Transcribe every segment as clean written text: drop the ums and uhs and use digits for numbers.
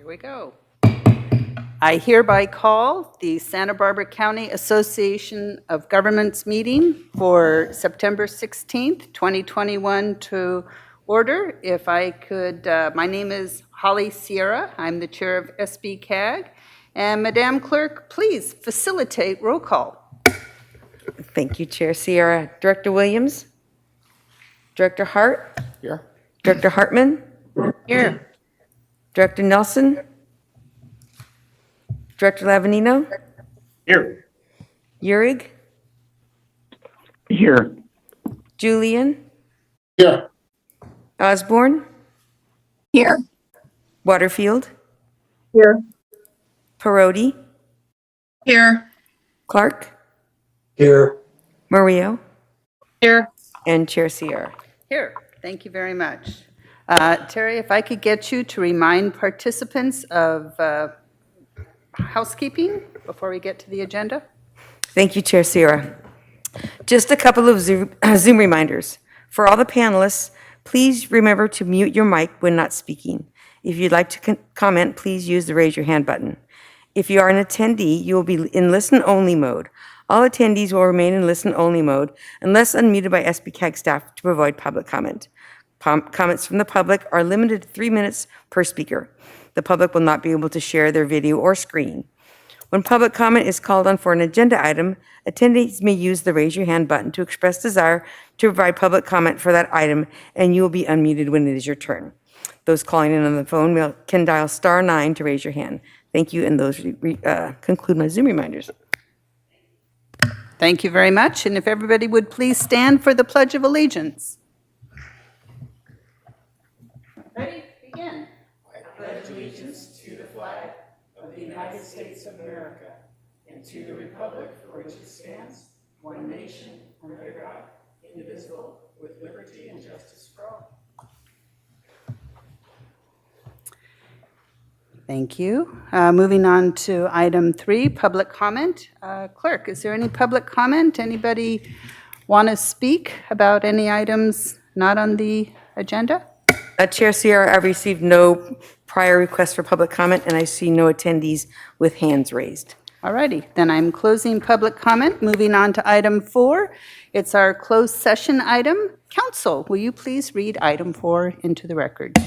Here we go. I hereby call the Santa Barbara County Association of Governments meeting for September 16th, 2021 to order. If I could, my name is Holly Sierra. I'm the chair of SBCAG. And Madam Clerk, please facilitate roll call. Thank you, Chair Sierra. Director Williams? Director Hart? Here. Director Hartman? Here. Director Nelson? Director Lavanino? Here. Urig? Here. Julian? Here. Osborne? Here. Waterfield? Here. Parodi? Here. Clark? Here. Murillo? Here. And Chair Sierra. Here. Thank you very much. Terry, if I could get you to remind participants of housekeeping before we get to the agenda. Thank you, Chair Sierra. Just a couple of Zoom reminders. For all the panelists, please remember to mute your mic when not speaking. If you'd like to comment, please use the raise your hand button. If you are an attendee, you will be in listen-only mode. All attendees will remain in listen-only mode unless unmuted by SBCAG staff to provide public comment. Comments from the public are limited to 3 minutes per speaker. The public will not be able to share their video or screen. When public comment is called on for an agenda item, attendees may use the raise your hand button to express desire to provide public comment for that item, and you will be unmuted when it is your turn. Those calling in on the phone can dial *9 to raise your hand. Thank you, and those conclude my Zoom reminders. Thank you very much. And if everybody would please stand for the Pledge of Allegiance. Ready? Begin. I pledge allegiance to the flag of the United States of America and to the republic for which it stands, one nation, under God, indivisible, with liberty and justice for all. Thank you. Moving on to item 3, public comment. Clerk, is there any public comment? Anybody want to speak about any items not on the agenda? Chair Sierra, I've received no prior requests for public comment, and I see no attendees with hands raised. All righty, then I'm closing public comment. Moving on to item 4. It's our closed session item. Council, will you please read item 4 into the record?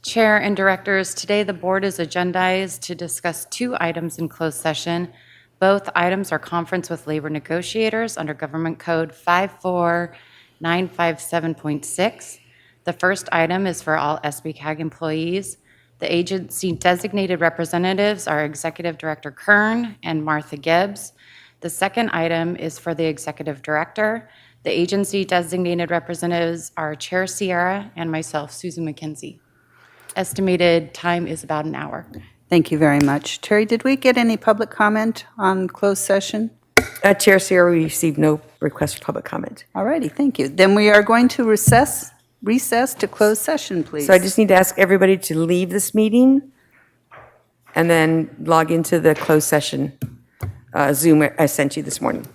Chair and directors, today the board is agendized to discuss 2 items in closed session. Both items are conference with labor negotiators under Government Code 54957.6. The first item is for all SBCAG employees. The agency designated representatives are Executive Director Kern and Martha Gibbs. The second item is for the Executive Director. The agency designated representatives are Chair Sierra and myself, Susan McKenzie. Estimated time is about an hour. Thank you very much. Terry, did we get any public comment on closed session? Chair Sierra, we received no request for public comment. All righty, thank you. Then we are going to recess to closed session, please. So I just need to ask everybody to leave this meeting and then log into the closed session Zoom I sent you this morning.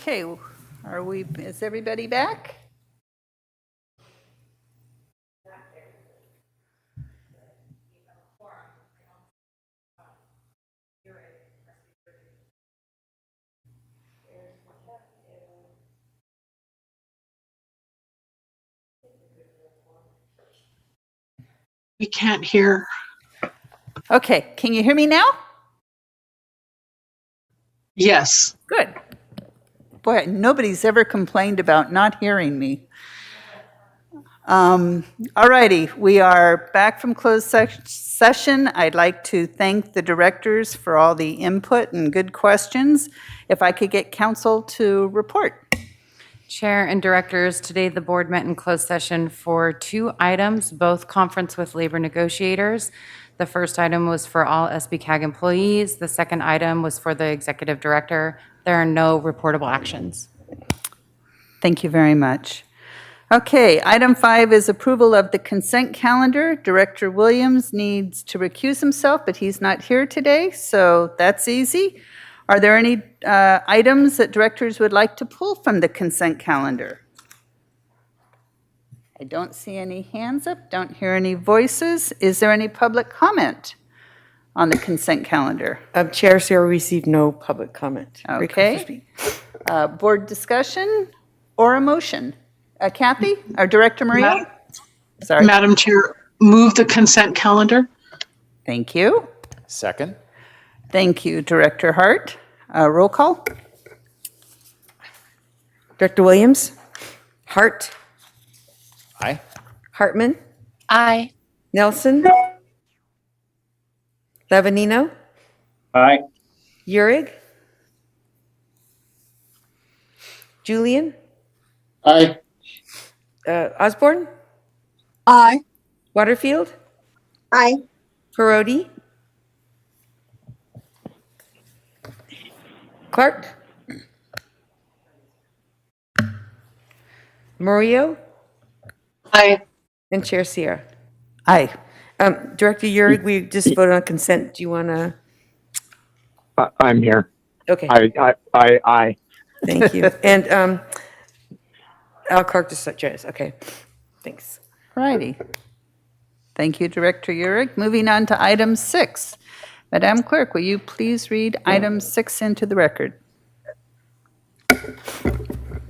Okay, is everybody back? We can't hear. Okay, can you hear me now? Yes. Good. Boy, nobody's ever complained about not hearing me. All righty, we are back from closed session. I'd like to thank the directors for all the input and good questions. If I could get council to report. Chair and directors, today the board met in closed session for 2 items, both conference with labor negotiators. The first item was for all SBCAG employees. The second item was for the executive director. There are no reportable actions. Thank you very much. Okay, item 5 is approval of the consent calendar. Director Williams needs to recuse himself, but he's not here today, so that's easy. Are there any items that directors would like to pull from the consent calendar? I don't see any hands up, don't hear any voices. Is there any public comment on the consent calendar? Chair Sierra received no public comment. Okay. Board discussion or a motion? Kathy, or Director Maria? Sorry. Madam Chair, move the consent calendar. Thank you. Second. Thank you, Director Hart. Roll call? Director Williams? Hart? Aye. Hartman? Aye. Nelson? Levanino? Aye. Eurig? Julian? Aye. Osborne? Aye. Waterfield? Aye. Parodi? Clark? Murillo? Aye. And Chair Sierra. Aye. Director Eurig, we just voted on consent. Do you want to? I'm here. Okay, I. thank you. And Al Clark just said yes. Okay, thanks. Righty. Thank you, Director Eurig. Moving on to item 6. Madam Clerk, will you please read item 6 into the record?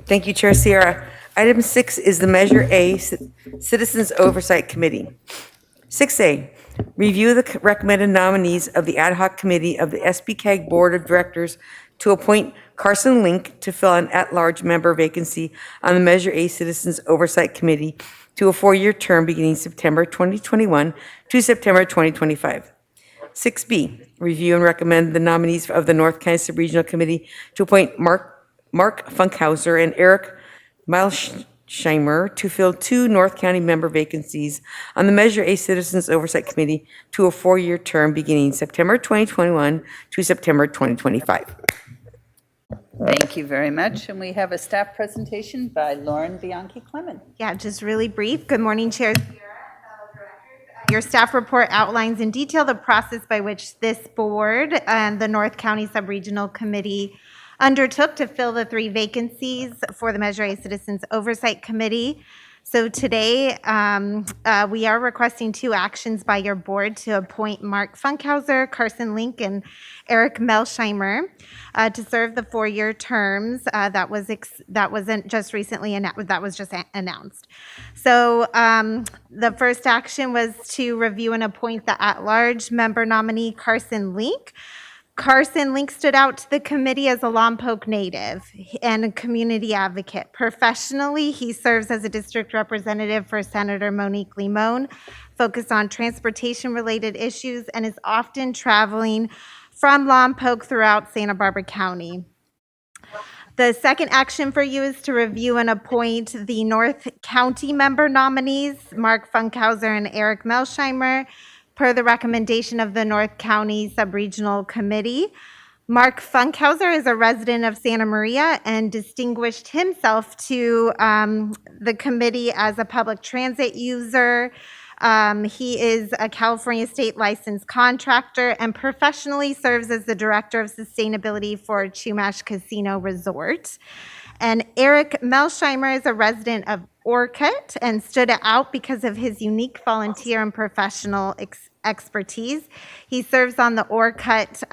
Thank you, Chair Sierra. Item 6 is the Measure A Citizens Oversight Committee. 6A, review the recommended nominees of the Ad hoc Committee of the SBCAG Board of Directors to appoint Carson Link to fill an at-large member vacancy on the Measure A Citizens Oversight Committee to a 4-year term beginning September 2021 to September 2025. 6B, review and recommend the nominees of the North County Subregional Committee to appoint Mark Funkhouser and Eric Melsheimer to fill 2 North County member vacancies on the Measure A Citizens Oversight Committee to a 4-year term beginning September 2021 to September 2025. Thank you very much. And we have a staff presentation by Lauren Bianchi-Clement. Yeah, just really brief. Good morning, Chair Sierra, fellow directors. Your staff report outlines in detail the process by which this board and the North County Subregional Committee undertook to fill the 3 vacancies for the Measure A Citizens Oversight Committee. So today, we are requesting 2 actions by your board to appoint Mark Funkhouser, Carson Link, and Eric Melsheimer to serve the 4-year terms that wasn't just recently announced. So the first action was to review and appoint the at-large member nominee Carson Link. Carson Link stood out to the committee as a Lompoc native and a community advocate. Professionally, he serves as a district representative for Senator Monique Limon, focused on transportation-related issues, and is often traveling from Lompoc throughout Santa Barbara County. The second action for you is to review and appoint the North County member nominees, Mark Funkhouser and Eric Melsheimer, per the recommendation of the North County Subregional Committee. Mark Funkhouser is a resident of Santa Maria and distinguished himself to the committee as a public transit user, He is a California state licensed contractor and professionally serves as the Director of Sustainability for Chumash Casino Resort. And Eric Melsheimer is a resident of Orcutt and stood out because of his unique volunteer and professional expertise. He serves on the Orcutt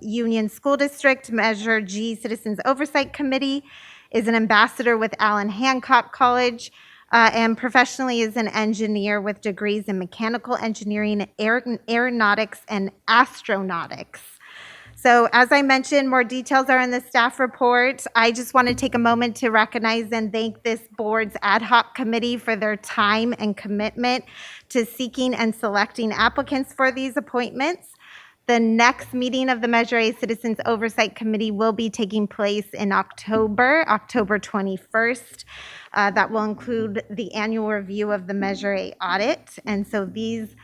Union School District Measure G Citizens Oversight Committee, is an ambassador with Allen Hancock College, and professionally is an engineer with degrees in mechanical engineering, aeronautics, and astronautics. So as I mentioned, more details are in the staff report. I just want to take a moment to recognize and thank this board's ad hoc committee for their time and commitment to seeking and selecting applicants for these appointments. The next meeting of the Measure A Citizens Oversight Committee will be taking place in October 21st. That will include the annual review of the Measure A audit. And so these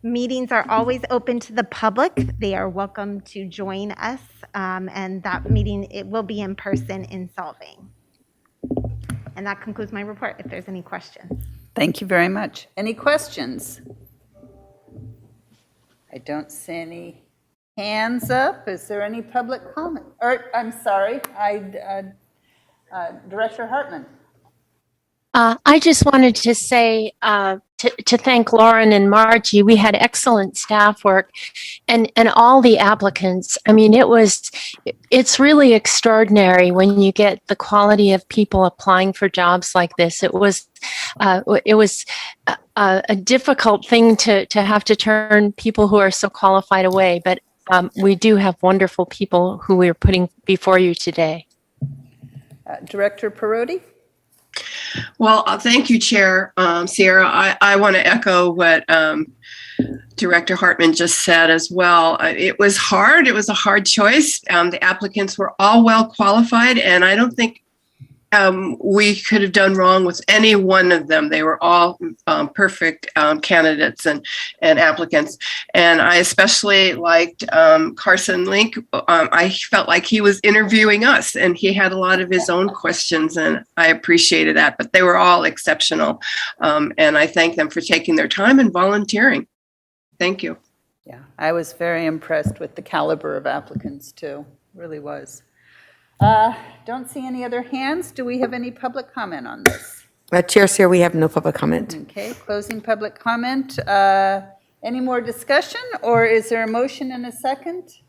meetings are always open to the public. They are welcome to join us. And that meeting, it will be in person in Solvang. And that concludes my report, if there's any questions. Thank you very much. Any questions? I don't see any hands up. Is there any public comment? Or, I'm sorry, Director Hartman. I just wanted to say to thank Lauren and Margie. We had excellent staff work, and all the applicants. I mean, it's really extraordinary when you get the quality of people applying for jobs like this. It was a difficult thing to have to turn people who are so qualified away, but we do have wonderful people who we are putting before you today. Director Perotti? Well, thank you, Chair Sierra. I want to echo what Director Hartman just said as well. It was hard. It was a hard choice. The applicants were all well qualified, and I don't think we could have done wrong with any one of them. They were all perfect candidates and applicants. And I especially liked Carson Link. I felt like he was interviewing us, and he had a lot of his own questions, and I appreciated that. But they were all exceptional, and I thank them for taking their time and volunteering. Thank you. Yeah, I was very impressed with the caliber of applicants, too. Really was. Don't see any other hands. Do we have any public comment on this? Chair Sear, we have no public comment. Okay, closing public comment. Any more discussion, or is there a motion and a second?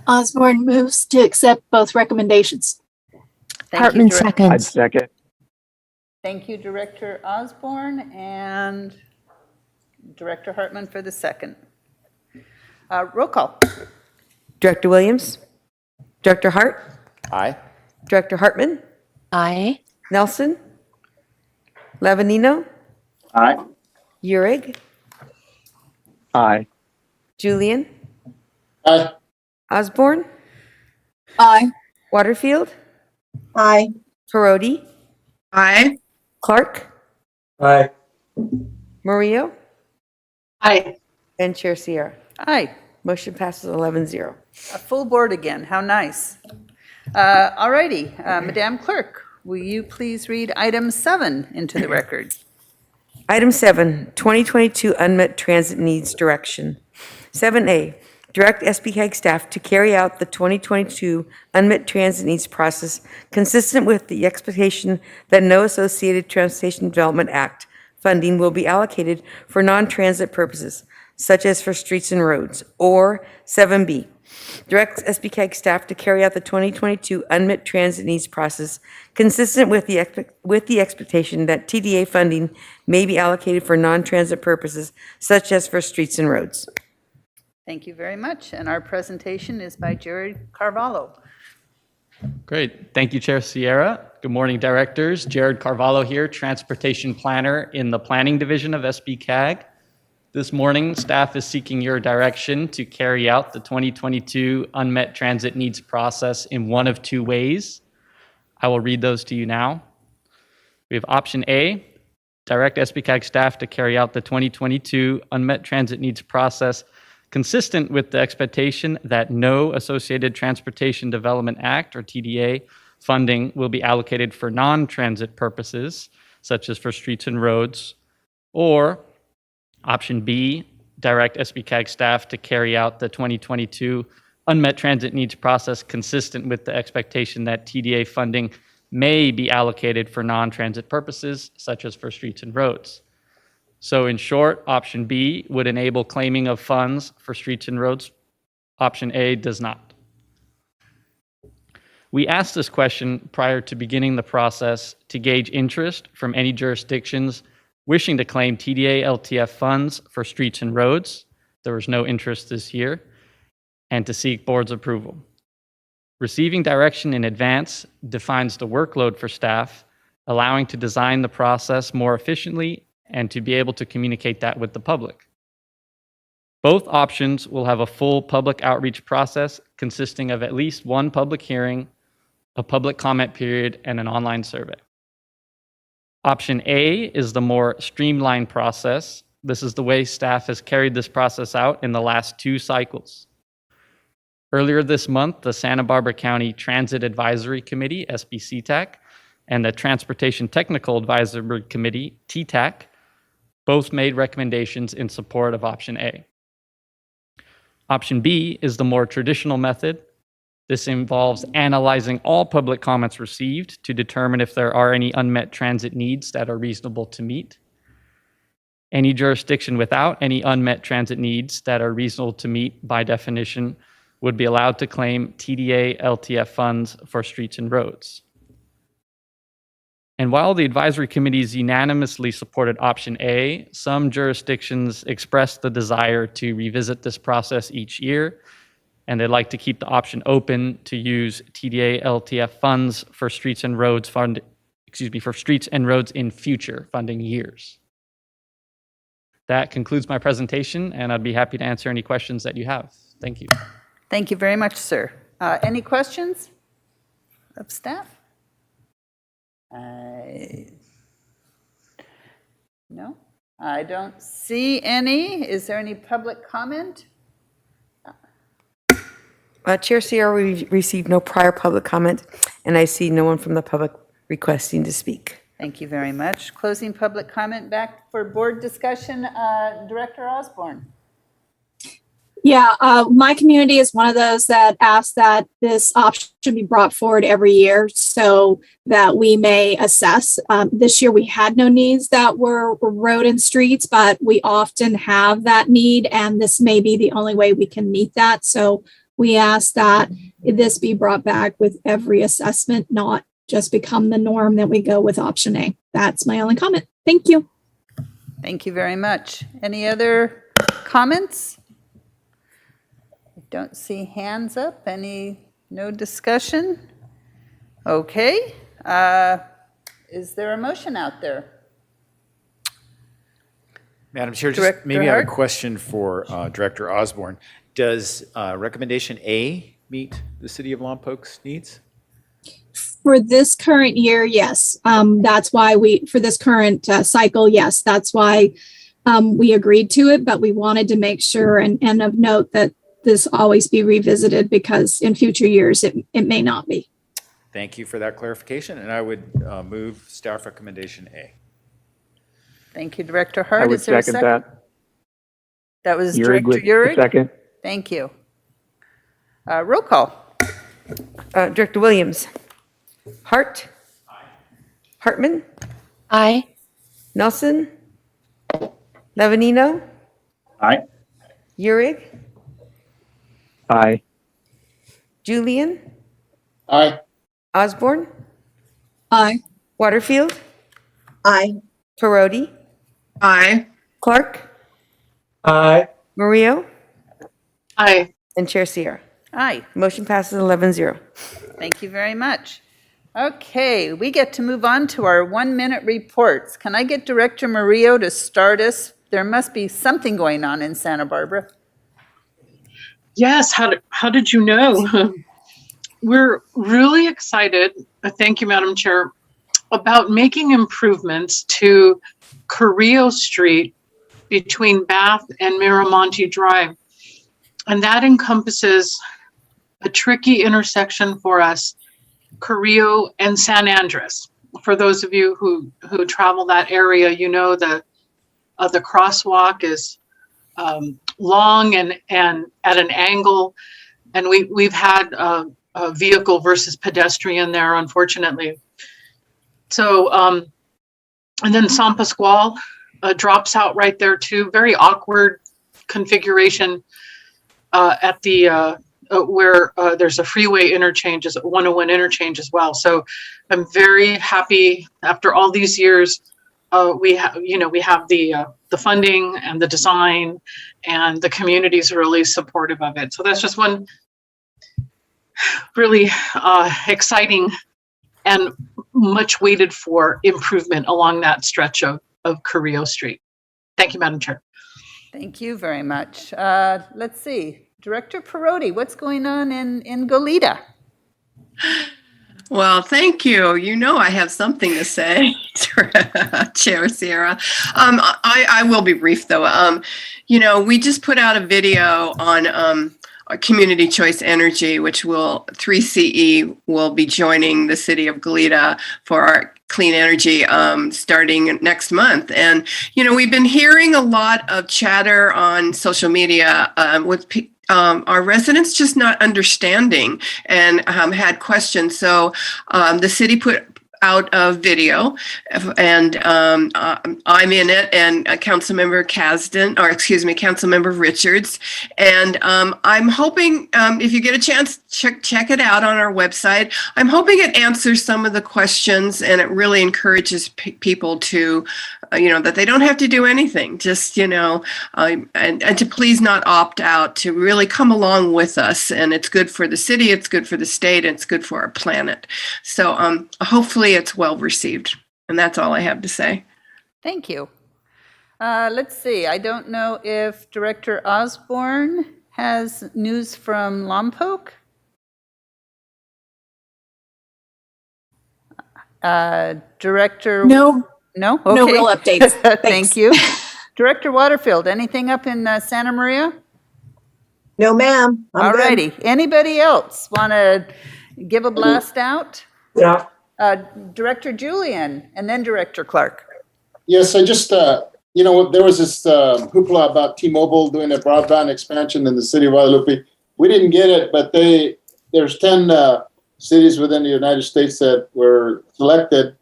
Osborne moves to accept both recommendations. Hartman I'd seconds. second. Thank you, Director Osborne, and Director Hartman for the second. Roll call. Director Williams? Director Hart? Aye. Director Hartman? Aye. Nelson? Lavanino? Aye. Eurig? Aye. Julian? Aye. Osborne? Aye. Waterfield? Aye. Perotti? Aye. Clark? Aye. Murillo? Aye. And Chair Sierra. Aye. Motion passes 11-0. A full board again. How nice. All righty. Madam Clerk, will you please read item 7 into the record? Item 7, 2022 Unmet Transit Needs Direction. 7A, direct SBCAG staff to carry out the 2022 Unmet Transit Needs process consistent with the expectation that no Associated Transportation Development Act funding will be allocated for non-transit purposes, such as for streets and roads. Or 7B, directs SBCAG staff to carry out the 2022 Unmet Transit Needs process consistent with the expectation that TDA funding may be allocated for non-transit purposes, such as for streets and roads. Thank you very much. And our presentation is by Jared Carvalho. Great. Thank you, Chair Sierra. Good morning, directors. Jared Carvalho here, Transportation Planner in the Planning Division of SBCAG. This morning, staff is seeking your direction to carry out the 2022 Unmet Transit Needs process in one of two ways. I will read those to you now. We have option A, direct SBCAG staff to carry out the 2022 Unmet Transit Needs process consistent with the expectation that no Associated Transportation Development Act, or TDA, funding will be allocated for non-transit purposes, such as for streets and roads. Or option B, direct SBCAG staff to carry out the 2022 unmet transit needs process consistent with the expectation that TDA funding may be allocated for non-transit purposes, such as for streets and roads. So in short, option B would enable claiming of funds for streets and roads. Option A does not. We asked this question prior to beginning the process to gauge interest from any jurisdictions wishing to claim TDA LTF funds for streets and roads. There was no interest this year, and to seek board's approval. Receiving direction in advance defines the workload for staff, allowing to design the process more efficiently and to be able to communicate that with the public. Both options will have a full public outreach process consisting of at least one public hearing, a public comment period, and an online survey. Option A is the more streamlined process. This is the way staff has carried this process out in the last 2 cycles. Earlier this month, the Santa Barbara County Transit Advisory Committee, SBCTAC, and the Transportation Technical Advisory Committee, TTAC, both made recommendations in support of option A. Option B is the more traditional method. This involves analyzing all public comments received to determine if there are any unmet transit needs that are reasonable to meet. Any jurisdiction without any unmet transit needs that are reasonable to meet by definition would be allowed to claim TDA LTF funds for streets and roads. And while the advisory committees unanimously supported option A, some jurisdictions expressed the desire to revisit this process each year, and they'd like to keep the option open to use TDA LTF funds for streets and roads for streets and roads in future funding years. That concludes my presentation, and I'd be happy to answer any questions that you have. Thank you. Thank you very much, sir. Any questions of staff? No, I don't see any. Is there any public comment? Chair Sierra, we received no prior public comment, and I see no one from the public requesting to speak. Thank you very much. Closing public comment, back for board discussion. Director Osborne. Yeah, my community is one of those that ask that this option be brought forward every year so that we may assess. This year we had no needs that were road and streets, but we often have that need, and this may be the only way we can meet that. So we ask that this be brought back with every assessment, not just become the norm that we go with option A. That's my only comment. Thank you. Thank you very much. Any other comments? I don't see hands up. No discussion? Okay. Is there a motion out there? Madam Chair, Director just maybe I have a Hart? question for Director Osborne. Does recommendation A meet the City of Lompoc's needs? For this current year, yes. That's why for this current cycle, yes, that's why we agreed to it, but we wanted to make sure and of note that this always be revisited because in future years, it may not be. Thank you for that clarification, and I would move staff recommendation A. Thank you, Director Hart. I would Is there a second that. That was Uric Director with the Uric. second. Thank you. Roll call. Director Williams. Hart. Hartman. Aye. Nelson. Levanino. Aye. Uric. Aye. Julian. Aye. Osborne. Aye. Waterfield. Aye. Parodi. Aye. Clark. Aye. Murillo. Aye. And Chair Sierra. Aye. Motion passes 11-0. Thank you very much. Okay, we get to move on to our 1-minute reports. Can I get Director Murillo to start us? There must be something going on in Santa Barbara. Yes, how did you know? We're really excited, thank you, Madam Chair, about making improvements to Carrillo Street between Bath and Miramonte Drive. And that encompasses a tricky intersection for us, Carrillo and San Andres. for those of you who travel that area, you know the crosswalk is long and at an angle, and we've had a vehicle versus pedestrian there, unfortunately. So and then San Pasqual drops out right there too. Very awkward configuration at the where there's a freeway interchange, is 101 interchange as well. So I'm very happy after all these years. We have the funding and the design, and the community is really supportive of it. So that's just one really exciting and much waited for improvement along that stretch of Carrillo Street. Thank you, Madam Chair. Thank you very much. Let's see. Director Perotti, what's going on in Goleta? Well, thank you. You know I have something to say, Chair Sierra. I will be brief, though. We just put out a video on our Community Choice Energy, which 3CE will be joining the city of Goleta for our clean energy starting next month. And, we've been hearing a lot of chatter on social media with our residents just not understanding and had questions. So the city put out a video, and I'm in it, and Councilmember Councilmember Richards, and I'm hoping if you get a chance, check it out on our website. I'm hoping it answers some of the questions, and it really encourages people to, that they don't have to do anything, just and to please not opt out, to really come along with us. And it's good for the city, it's good for the state, and it's good for our planet. So hopefully it's well received. And that's all I have to say. Thank you. Let's see. I don't know if Director Osborne has news from Lompoc. Director? No. No? Okay. No real updates. Thank you. Director Waterfield, anything up in Santa Maria? No, ma'am. All righty. Anybody else want to give a blast out? Yeah. Director Julian, and then Director Clark. Yes, I just, there was this hoopla about T-Mobile doing a broadband expansion in the city of Guadalupe. We didn't get it, but there's 10 cities within the United States that were selected,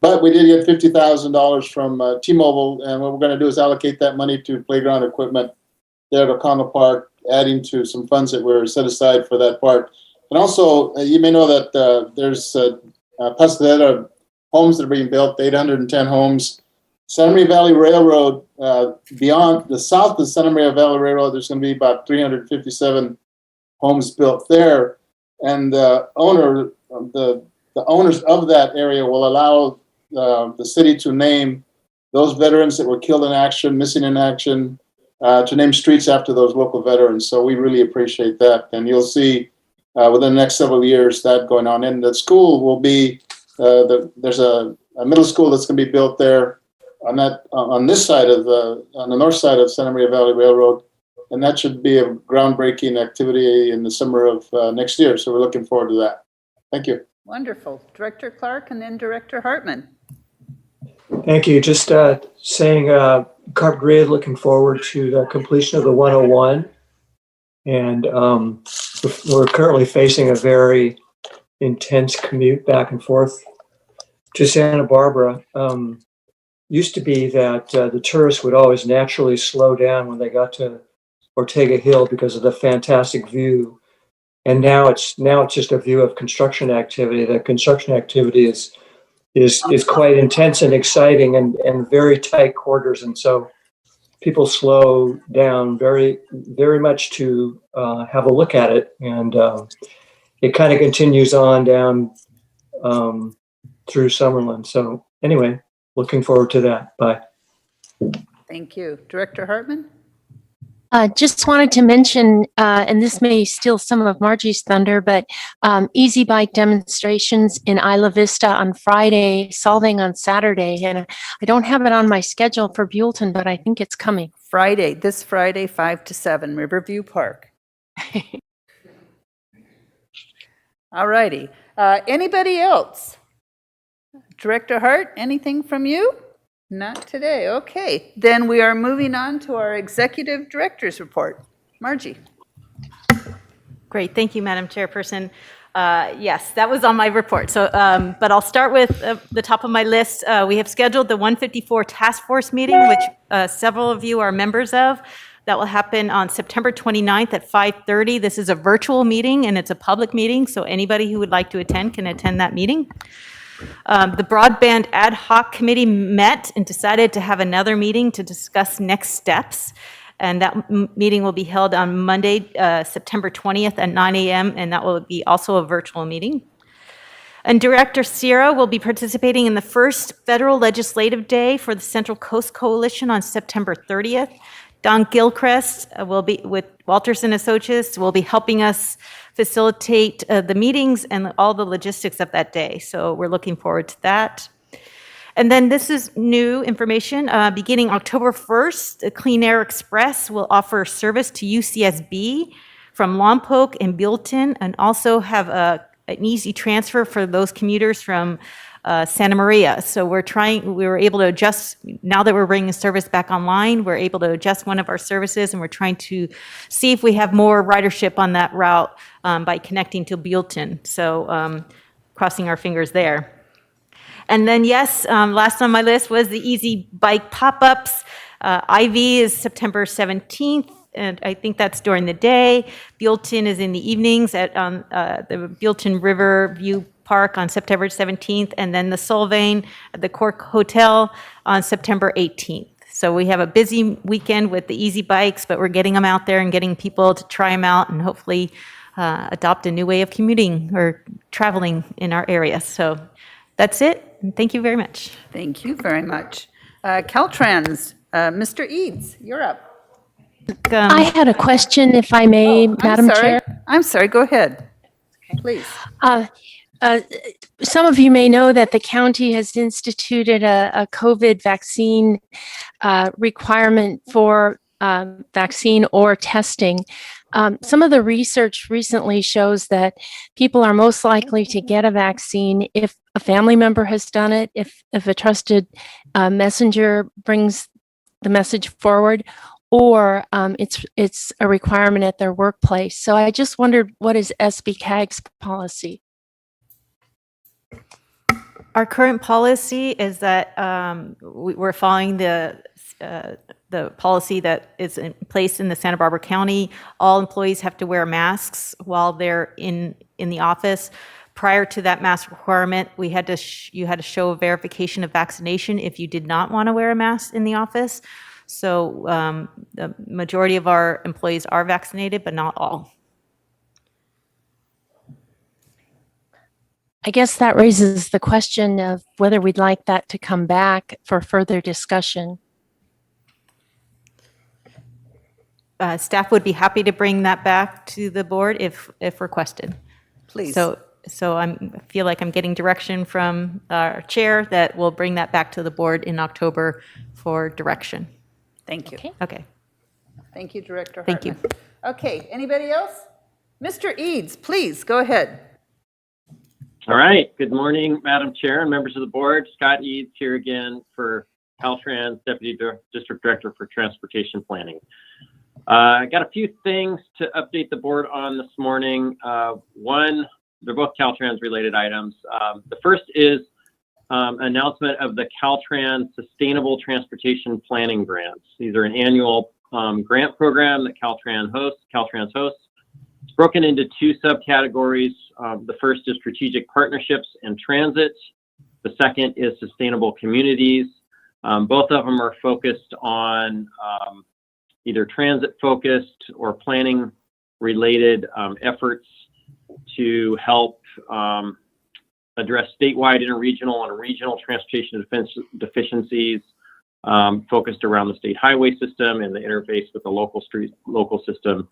but we did get $50,000 from T-Mobile, and what we're going to do is allocate that money to playground equipment there at O'Connell Park, adding to some funds that were set aside for that park. And also, you may know that there's Pasadena homes that are being built, 810 homes. Santa Maria Valley Railroad, beyond the south of the Santa Maria Valley Railroad, there's going to be about 357 homes built there. And the owners of that area will allow the city to name those veterans that were killed in action, missing in action, to name streets after those local veterans. So we really appreciate that. And you'll see within the next several years that going on. And the school will be, there's a middle school that's going to be built there on this side of on the north side of Santa Maria Valley Railroad. And that should be a groundbreaking activity in the summer of next year. So we're looking forward to that. Thank you. Wonderful. Director Clark and then Director Hartman. Thank you. Just saying, Carp Grid, looking forward to the completion of the 101. And we're currently facing a very intense commute back and forth to Santa Barbara. Used to be that the tourists would always naturally slow down when they got to Ortega Hill because of the fantastic view. And now it's just a view of construction activity. The construction activity is quite intense and exciting and very tight quarters. And so people slow down very, very much to have a look at it. And it kind of continues on down through Summerlin. So anyway, looking forward to that. Bye. Thank you. Director Hartman? Just wanted to mention, and this may steal some of Margie's thunder, but easy bike demonstrations in Isla Vista on Friday, Solving on Saturday. And I don't have it on my schedule for Buellton, but I think it's coming. This Friday, 5 to 7, Riverview Park. All righty. Anybody else? Director Hart, anything from you? Not today. Okay, then we are moving on to our Executive Director's Report. Margie. Great, thank you, Madam Chairperson. Yes, that was on my report. So, but I'll start with the top of my list. We have scheduled the 154 Task Force meeting, which several of you are members of. That will happen on September 29th at 5:30. This is a virtual meeting and it's a public meeting, so anybody who would like to attend can attend that meeting. The Broadband Ad Hoc Committee met and decided to have another meeting to discuss next steps. And that meeting will be held on Monday, September 20th at 9 a.m., and that will be also a virtual meeting. And Director Sierra will be participating in the first federal legislative day for the Central Coast Coalition on September 30th. Don Gilchrist will be with Walters and Associates, will be helping us facilitate the meetings and all the logistics of that day. So we're looking forward to that. And then this is new information. Beginning October 1st, the Clean Air Express will offer service to UCSB from Lompoc and Buellton, and also have an easy transfer for those commuters from Santa Maria. So we were able to adjust, now that we're bringing service back online, we're able to adjust one of our services, and we're trying to see if we have more ridership on that route by connecting to Buellton. So crossing our fingers there. And then, yes, last on my list was the Easy Bike pop-ups. IV is September 17th, and I think that's during the day. Buellton is in the evenings at the Buellton River View Park on September 17th, and then the Solvang at the Cork Hotel on September 18th. So we have a busy weekend with the Easy Bikes, but we're getting them out there and getting people to try them out and hopefully adopt a new way of commuting or traveling in our area. So that's it, and thank you very much. Thank you very much. Caltrans, Mr. Eads, you're up. I had a question, if I may, Madam Chair. I'm sorry, go ahead, please. Some of you may know that the county has instituted a COVID vaccine requirement for vaccine or testing. Some of the research recently shows that people are most likely to get a vaccine if a family member has done it, if a trusted messenger brings the message forward, or it's a requirement at their workplace. So I just wondered, what is SBCAG's policy? Our current policy is that we're following the policy that is in place in the Santa Barbara County. All employees have to wear masks while they're in the office. Prior to that mask requirement, you had to show a verification of vaccination if you did not want to wear a mask in the office. So the majority of our employees are vaccinated, but not all. I guess that raises the question of whether we'd like that to come back for further discussion. Staff would be happy to bring that back to the board if requested. Please. So I feel like I'm getting direction from our chair that we'll bring that back to the board in October for direction. Thank you. Okay. Thank you, Director Thank you. Hartman. Okay, anybody else? Mr. Eads, please, go ahead. All right. Good morning, Madam Chair and members of the board. Scott Eads here again for Caltrans, Deputy District Director for Transportation Planning. I got a few things to update the board on this morning. One, they're both Caltrans related items. The first is announcement of the Caltrans Sustainable Transportation Planning Grants. These are an annual grant program that Caltrans hosts. It's broken into two subcategories. The first is strategic partnerships and transit. The second is sustainable communities. Both of them are focused on either transit focused or planning related efforts to help address statewide, interregional, and regional transportation deficiencies focused around the state highway system and the interface with the local system.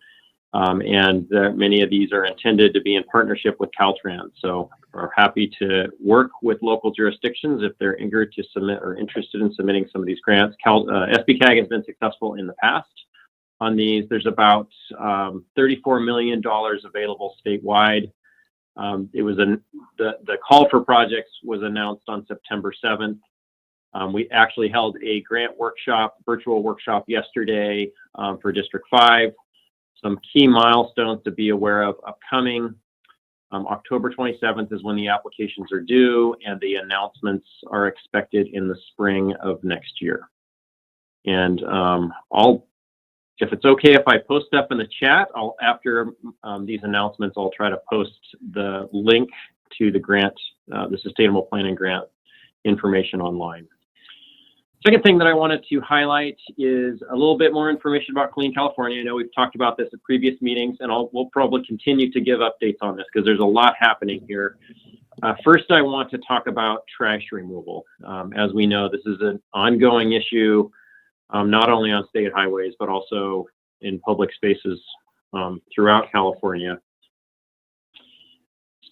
And many of these are intended to be in partnership with Caltrans. So we're happy to work with local jurisdictions if they're eager to submit or interested in submitting some of these grants. SBCAG has been successful in the past on these. There's about $34 million available statewide. It was the call for projects was announced on September 7th. We actually held a grant workshop, virtual workshop yesterday for District 5. Some key milestones to be aware of upcoming. October 27th is when the applications are due, and the announcements are expected in the spring of next year. And if it's okay if I post stuff in the chat, after these announcements, I'll try to post the link to the grant, the Sustainable Planning Grant information online. Second thing that I wanted to highlight is a little bit more information about Clean California. I know we've talked about this at previous meetings, and we'll probably continue to give updates on this because there's a lot happening here. First, I want to talk about trash removal. As we know, this is an ongoing issue, not only on state highways, but also in public spaces throughout California.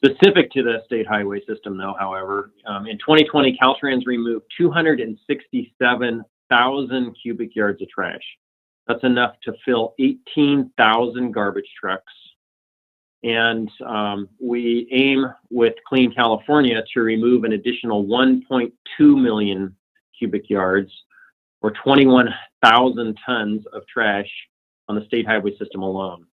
Specific to the state highway system, though, however, in 2020, Caltrans removed 267,000 cubic yards of trash. That's enough to fill 18,000 garbage trucks. And we aim with Clean California to remove an additional 1.2 million cubic yards, or 21,000 tons of trash on the state highway system alone.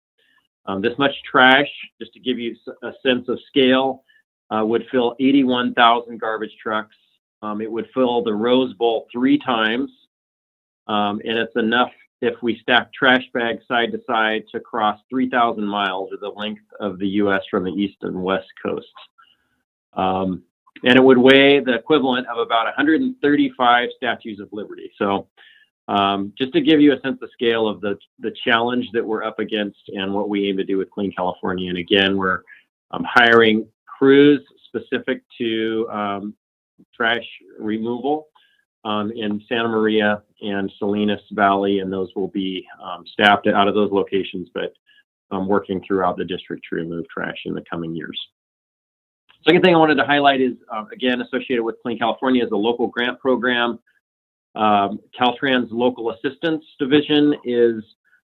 This much trash, just to give you a sense of scale, would fill 81,000 garbage trucks. It would fill the Rose Bowl 3 times, and it's enough if we stack trash bags side to side to cross 3,000 miles, or the length of the U.S. from the east and west coasts. And it would weigh the equivalent of about 135 Statues of Liberty. So just to give you a sense of scale of the challenge that we're up against and what we aim to do with Clean California. And again, we're hiring crews specific to trash removal in Santa Maria and Salinas Valley, and those will be staffed out of those locations, but working throughout the district to remove trash in the coming years. Second thing I wanted to highlight is, again, associated with Clean California, is the local grant program. Caltrans Local Assistance Division is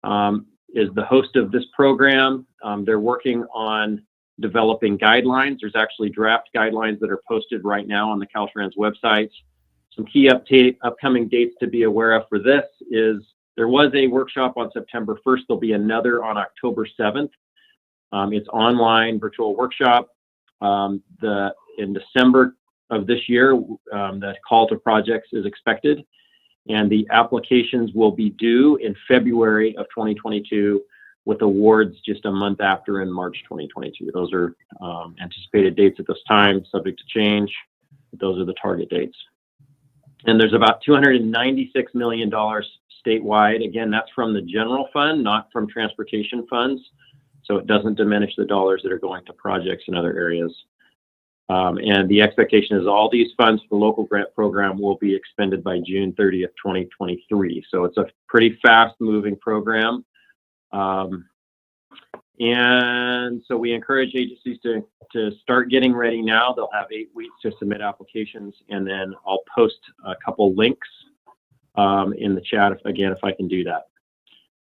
the host of this program. They're working on developing guidelines. There's actually draft guidelines that are posted right now on the Caltrans website. Some key upcoming dates to be aware of for this is there was a workshop on September 1st. There'll be another on October 7th. It's online virtual workshop. In December of this year, the call to projects is expected, and the applications will be due in February of 2022, with awards just a month after in March 2022. Those are anticipated dates at this time, subject to change. Those are the target dates. And there's about $296 million statewide. Again, that's from the general fund, not from transportation funds. So it doesn't diminish the dollars that are going to projects in other areas. And the expectation is all these funds for the local grant program will be expended by June 30th, 2023. So it's a pretty fast moving program. And so we encourage agencies to start getting ready now. They'll have 8 weeks to submit applications, and then I'll post a couple links in the chat if I can do that.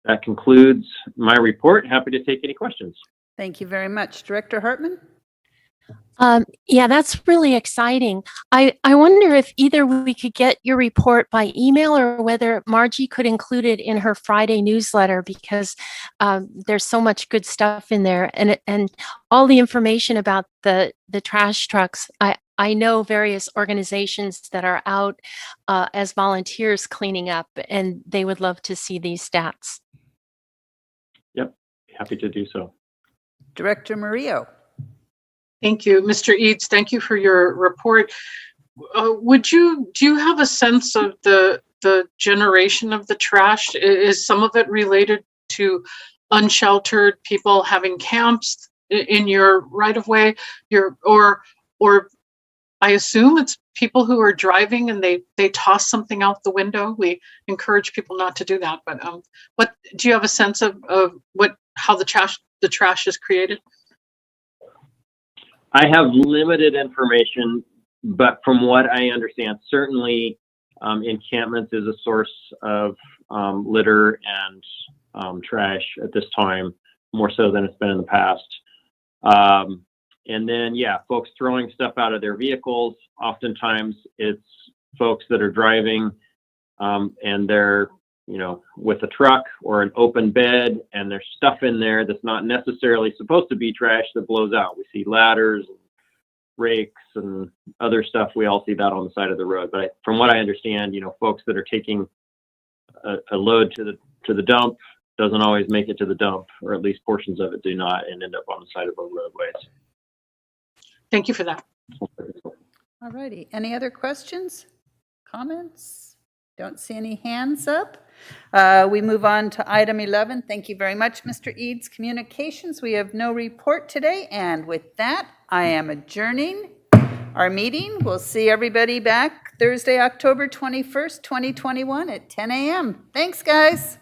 That concludes my report. Happy to take any questions. Thank you very much. Director Hartman? Yeah, that's really exciting. I wonder if either we could get your report by email or whether Margie could include it in her Friday newsletter, because there's so much good stuff in there, and all the information about the trash trucks. I know various organizations that are out as volunteers cleaning up, and they would love to see these stats. Yep, happy to do so. Director Murillo? Thank you, Mr. Eads. Thank you for your report. Do you have a sense of the generation of the trash? Is some of it related to unsheltered people having camps in your right of way? Or I assume it's people who are driving and they toss something out the window. We encourage people not to do that. But what do you have a sense of how the trash is created? I have limited information, but from what I understand, certainly encampments is a source of litter and trash at this time, more so than it's been in the past. And then, yeah, folks throwing stuff out of their vehicles. Oftentimes it's folks that are driving and they're, with a truck or an open bed, and there's stuff in there that's not necessarily supposed to be trash that blows out. We see ladders, rakes, and other stuff. We all see that on the side of the road. But from what I understand, folks that are taking a load to the dump doesn't always make it to the dump, or at least portions of it do not, and end up on the side of our roadways. Thank you for that. All righty. Any other questions, comments? Don't see any hands up. We move on to item 11. Thank you very much, Mr. Eads. Communications, we have no report today. And with that, I am adjourning our meeting. We'll see everybody back Thursday, October 21st, 2021 at 10 a.m. Thanks, guys.